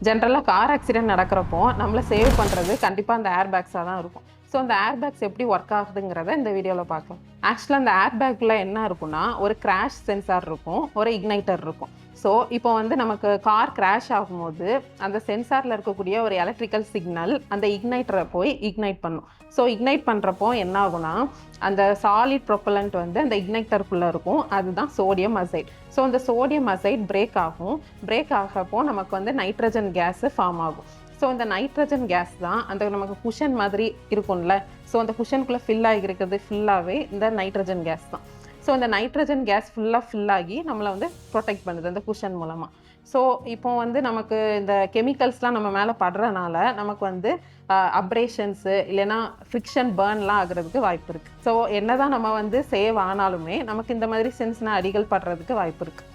ஜென்ரலாக car accident நடக்கிறப்போ நம்மளை save பண்ணுறது கண்டிப்பாக அந்த ஏர் பேக்ஸாக தான் இருக்கும். ஸோ அந்த ஏர் பேக்ஸ் எப்படி ஒர்க் ஆகுதுங்கிறத இந்த வீடியோவில் பார்க்கலாம். ஆக்சுவலாக அந்த ஏர் பேக்கில் என்ன இருக்குன்னா, ஒரு கிராஷ் சென்சார் இருக்கும், ஒரு இக்னைட்டர் இருக்கும். ஸோ இப்போ வந்து நமக்கு கார் கிராஷ் ஆகும்போது அந்த சென்சாரில் இருக்கக்கூடிய ஒரு எலக்ட்ரிக்கல் சிக்னல் அந்த இக்னைட்டரை போய் இக்னைட் பண்ணும். ஸோ இக்னைட் பண்ணுறப்போ என்ன ஆகுனா, அந்த சாலிட் ப்ரொப்பலண்ட் வந்து அந்த இக்னைட்டருக்குள்ளே இருக்கும், அதுதான் சோடியம் அசைட். ஸோ அந்த சோடியம் அசைட் பிரேக் ஆகும். பிரேக் ஆகிறப்போ நமக்கு வந்து நைட்ரஜன் கேஸு ஃபார்ம் ஆகும். ஸோ அந்த நைட்ரஜன் கேஸ் தான் அந்த நமக்கு குஷன் மாதிரி இருக்கும்ல, ஸோ அந்த குஷனுக்குள்ளே ஃபில் ஆகி இருக்கிறது ஃபுல்லாகவே இந்த நைட்ரஜன் கேஸ் தான். ஸோ அந்த நைட்ரஜன் கேஸ் ஃபுல்லாக ஃபில் ஆகி நம்மளை வந்து ப்ரொடெக்ட் பண்ணுது அந்த குஷன் மூலமாக. ஸோ இப்போ வந்து நமக்கு இந்த கெமிக்கல்ஸ்லாம் நம்ம மேலே படுறனால நமக்கு வந்து அப்ரேஷன்ஸு இல்லைன்னா ஃப்ரிக்ஷன் பேர்ன்லாம் ஆகிறதுக்கு வாய்ப்பு இருக்குது. ஸோ என்ன தான் நம்ம வந்து சேவ் ஆனாலுமே நமக்கு இந்த மாதிரி சின்ன சின்ன அடிகள் படுறதுக்கு வாய்ப்பு இருக்குது.